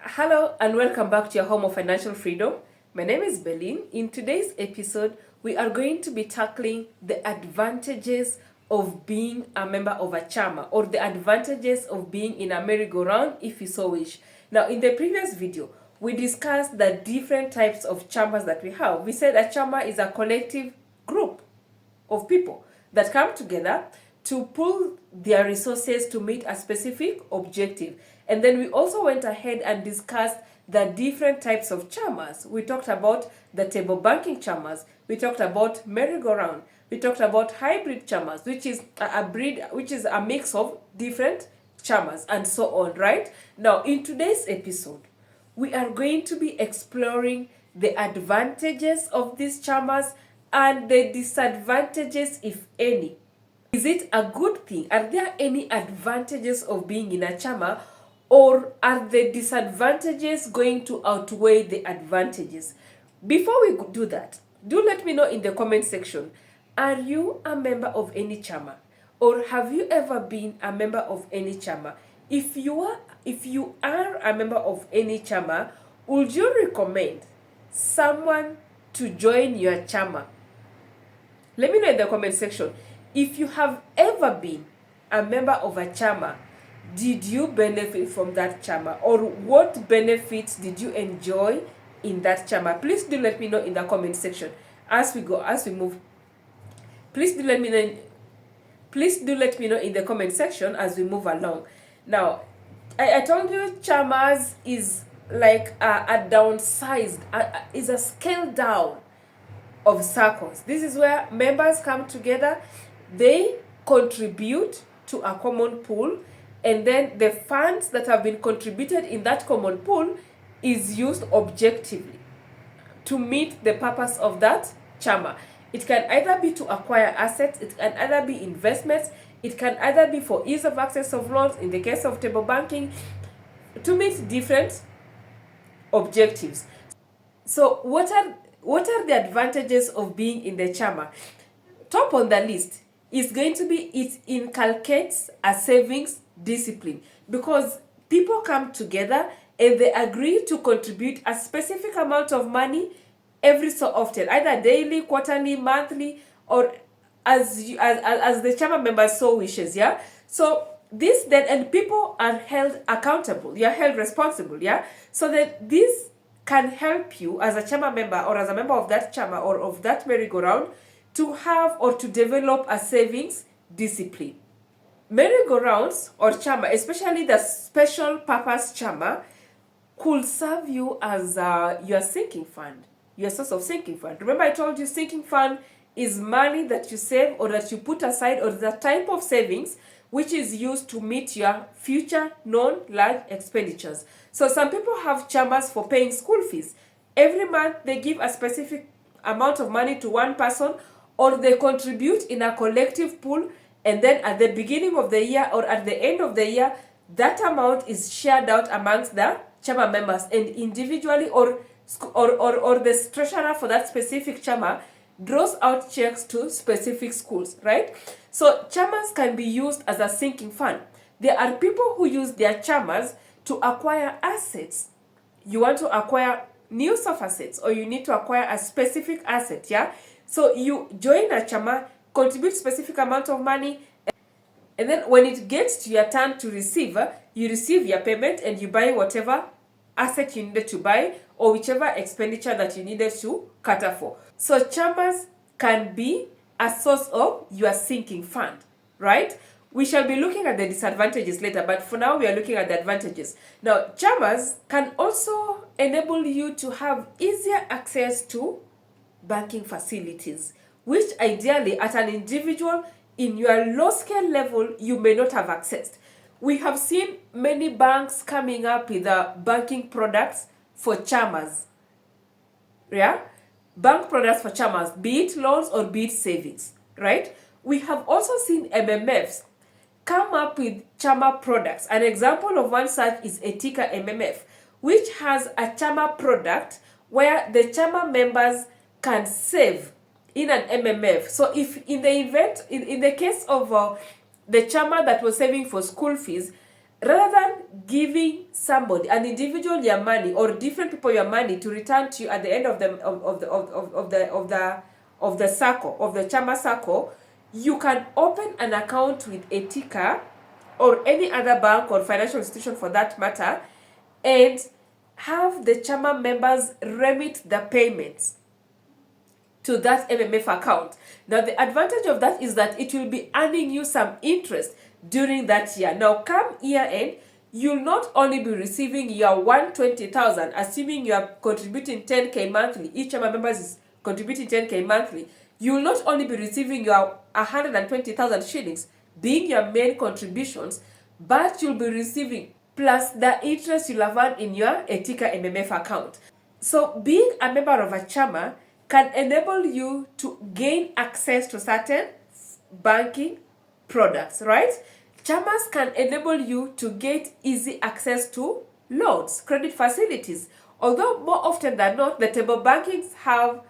Hello and welcome back to your home of financial freedom. My name is Berlin. In today's episode, we are going to be tackling the advantages of being a member of a chama, or the advantages of being in a merry-go-round if you so wish. Now, in the previous video, we discussed the different types of chamas that we have. We said a chama is a collective group of people that come together to pool their resources to meet a specific objective. And then we also went ahead and discussed the different types of chamas. We talked about the table banking chamas. We talked about merry-go-round. We talked about hybrid chamas, which is a mix of different chamas and so on, right? Now, in today's episode, we are going to be exploring the advantages of these chamas and the disadvantages, if any. Is it a good thing? Are there any advantages of being in a chama, or are the disadvantages going to outweigh the advantages? Before we do that, do let me know in the comment section, are you a member of any chama? Or have you ever been a member of any chama? If you are a member of any chama, would you recommend someone to join your chama? Let me know in the comment section. If you have ever been a member of a chama, did you benefit from that chama? Or what benefits did you enjoy in that chama? Please do let me know in the comment section as we move. Please do let me know in the comment section as we move along. Now, I told you chamas is like a downsized, is a scaled down of circles. This is where members come together, they contribute to a common pool, and then the funds that have been contributed in that common pool is used objectively to meet the purpose of that chama. It can either be to acquire assets, it can either be investments, it can either be for ease of access of loans in the case of table banking, to meet different objectives. So what are the advantages of being in the chama? Top on the list is going to be it inculcates a savings discipline, because people come together and they agree to contribute a specific amount of money every so often, either daily, quarterly, monthly, or as the chama members so wishes. Yeah, so this then, and people are held accountable, you're held responsible. Yeah, so that this can help you as a chama member or as a member of that chama or of that merry-go-round to have or to develop a savings discipline. Merry-go-rounds or chama, especially the special purpose chama, could serve you as your sinking fund, your source of sinking fund. Remember, I told you sinking fund is money that you save or that you put aside, or the type of savings which is used to meet your future non-large expenditures. So some people have chamas for paying school fees. Every month they give a specific amount of money to one person, or they contribute in a collective pool, and then at the beginning of the year or at the end of the year, that amount is shared out amongst the chama members, and individually or the treasurer for that specific chama draws out checks to specific schools, right? So chamas can be used as a sinking fund. There are people who use their chamas to acquire assets. You want to acquire new soft assets, or you need to acquire a specific asset, yeah? So you join a chama, contribute specific amount of money, and then when it gets to your turn to receive, you receive your payment and you buy whatever asset you needed to buy, or whichever expenditure that you needed to cater for. So chamas can be a source of your sinking fund, right? We shall be looking at the disadvantages later, but for now we are looking at the advantages. Now, chamas can also enable you to have easier access to banking facilities, which ideally at an individual in your low scale level you may not have accessed. We have seen many banks coming up with banking products for chamas. Yeah? Bank products for chamas, be it loans or be it savings, right? We have also seen MMFs come up with chama products. An example of one such is Etica MMF, which has a chama product where the chama members can save in an MMF. So if in the case of the chama that was saving for school fees, rather than giving somebody, an individual, your money, or different people your money to return to you at the end of the circle, of the Chama circle, you can open an account with Etica or any other bank or financial institution for that matter, and have the Chama members remit the payments to that MMF account. Now, the advantage of that is that it will be earning you some interest during that year. Now, come year end, you'll not only be receiving your 120,000, assuming you are contributing 10K monthly, each Chama members is contributing 10K monthly, you will not only be receiving your 120,000 shillings being your main contributions, but you'll be receiving plus the interest you'll have earned in your Etica MMF account. So being a member of a Chama can enable you to gain access to certain banking products, right? Chamas can enable you to get easy access to loans, credit facilities. Although more often than not, the table bankings have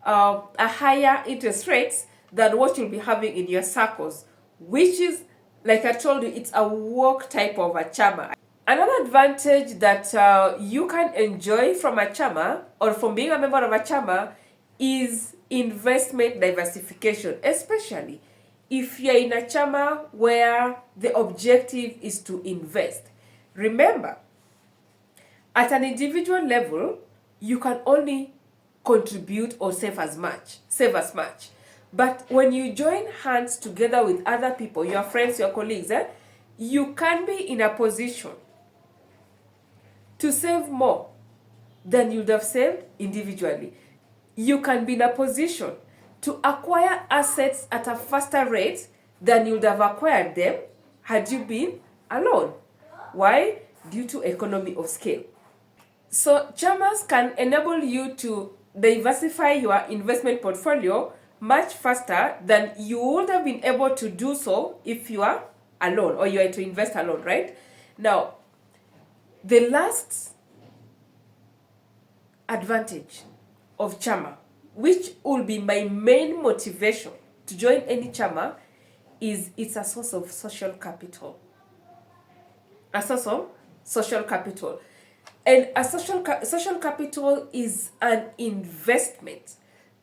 a higher interest rates than what you'll be having in your circles, which is, like I told you, it's a work type of a Chama. Another advantage that you can enjoy from a Chama or from being a member of a Chama is investment diversification, especially if you're in a Chama where the objective is to invest. Remember, at an individual level, you can only contribute or save as much. But when you join hands together with other people, your friends, your colleagues, you can be in a position to save more than you'd have saved individually. You can be in a position to acquire assets at a faster rate than you'd have acquired them had you been alone. Why? Due to economy of scale. So Chamas can enable you to diversify your investment portfolio much faster than you would have been able to do so if you are alone or you are to invest alone, right? Now, the last advantage of Chama, which will be my main motivation to join any Chama, is it's a source of social capital. A source of social capital. And a social capital is an investment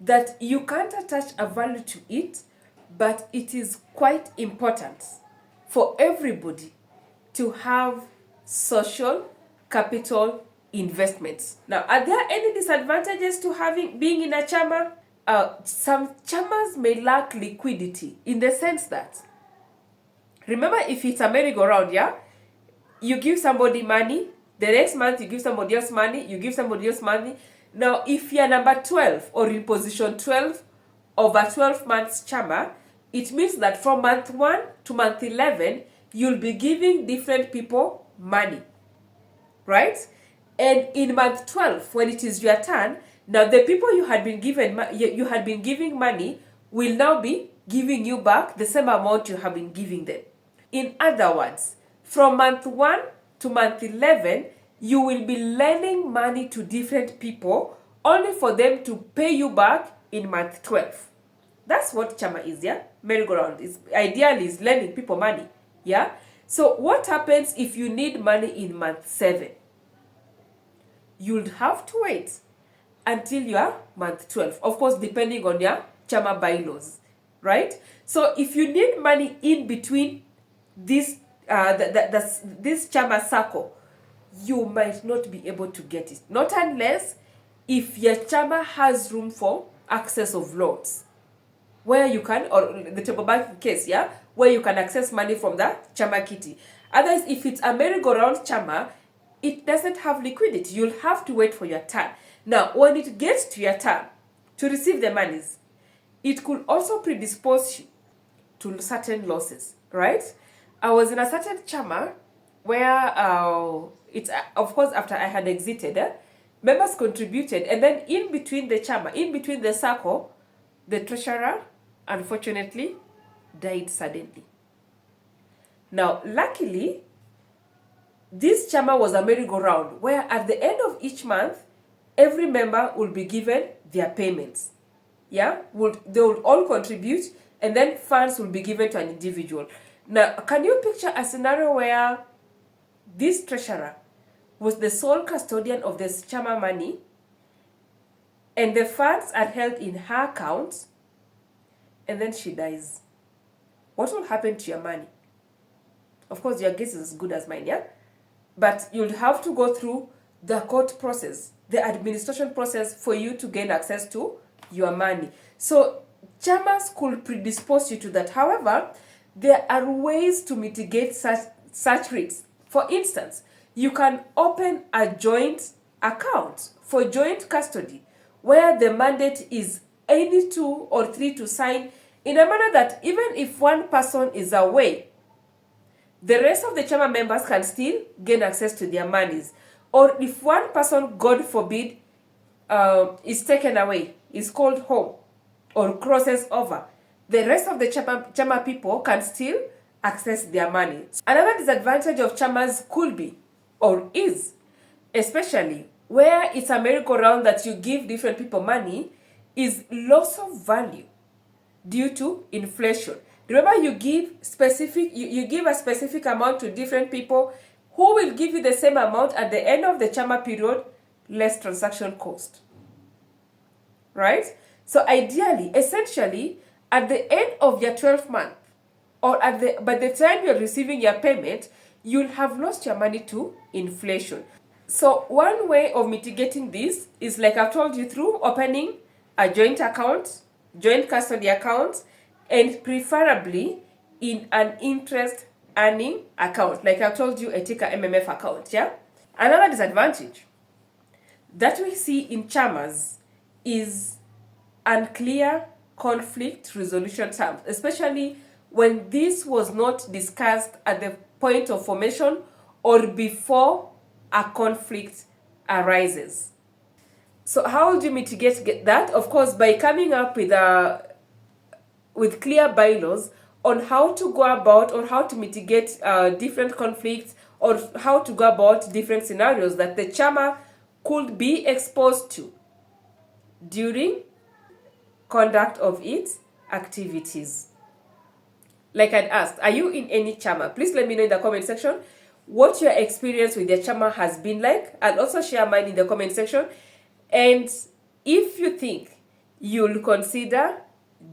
that you can't attach a value to it, but it is quite important for everybody to have social capital investments. Now, are there any disadvantages to being in a Chama? Some Chamas may lack liquidity in the sense that, remember, if it's a merry-go-round, yeah, you give somebody money, the next month you give somebody else money, you give somebody else money. Now, if you're number 12 or in position 12 of a 12 months Chama, it means that from month 1 to month 11, you'll be giving different people money, right? And in month 12, when it is your turn, now the people you had been giving money will now be giving you back the same amount you have been giving them. In other words, from month 1 to month 11, you will be lending money to different people only for them to pay you back in month 12. That's what Chama is, yeah? Merry-go-round is ideally is lending people money, yeah? So what happens if you need money in month 7? You'll have to wait until your month 12. Of course, depending on your Chama bylaws, right? So if you need money in between this Chama circle, you might not be able to get it. Not unless if your Chama has room for access of loans, where you can, or the table banking case, yeah, where you can access money from the Chama kitty. Otherwise, if it's a merry-go-round Chama, it doesn't have liquidity. You'll have to wait for your turn. Now, when it gets to your turn to receive the monies, it could also predispose you to certain losses, right? I was in a certain Chama where it's of course after I had exited, members contributed, and then in between the Chama, in between the circle, the treasurer unfortunately died suddenly. Now, luckily, this Chama was a merry-go-round where at the end of each month, every member will be given their payments. Yeah, they will all contribute, and then funds will be given to an individual. Now, can you picture a scenario where this treasurer was the sole custodian of this Chama money, and the funds are held in her account, and then she dies, what will happen to your money? Of course, your guess is as good as mine, yeah? But you'll have to go through the court process, the administration process for you to gain access to your money. So Chamas could predispose you to that. However, there are ways to mitigate such risks. For instance, you can open a joint account for joint custody where the mandate is any 2 or 3 to sign in a manner that even if one person is away, the rest of the Chama members can still gain access to their monies. Or if one person, God forbid, is taken away, is called home, or crosses over, the rest of the Chama people can still access their money. Another disadvantage of Chamas could be, or is, especially where it's a merry-go-round that you give different people money, is loss of value due to inflation. Remember, you give a specific amount to different people who will give you the same amount at the end of the Chama period, less transaction cost. Right? So ideally, essentially, at the end of your 12th month, or by the time you're receiving your payment, you'll have lost your money to inflation. So one way of mitigating this is, like I've told you, through opening a joint account, joint custody account, and preferably in an interest earning account, like I've told you, Etica MMF account, yeah? Another disadvantage that we see in Chamas is unclear conflict resolution terms, especially when this was not discussed at the point of formation or before a conflict arises. So how do you mitigate that? Of course, by coming up with clear bylaws on how to go about or how to mitigate different conflicts, or how to go about different scenarios that the Chama could be exposed to during conduct of its activities. Like I'd asked, are you in any Chama? Please let me know in the comment section what your experience with your Chama has been like. I'll also share mine in the comment section. And if you think you'll consider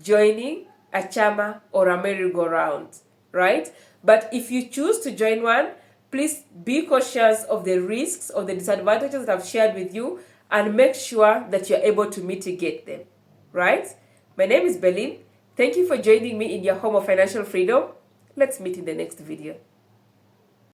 joining a Chama or a merry-go-round, right? But if you choose to join one, please be cautious of the risks or the disadvantages that I've shared with you, and make sure that you're able to mitigate them, right? My name is Berlin. Thank you for joining me in your home of financial freedom. Let's meet in the next video.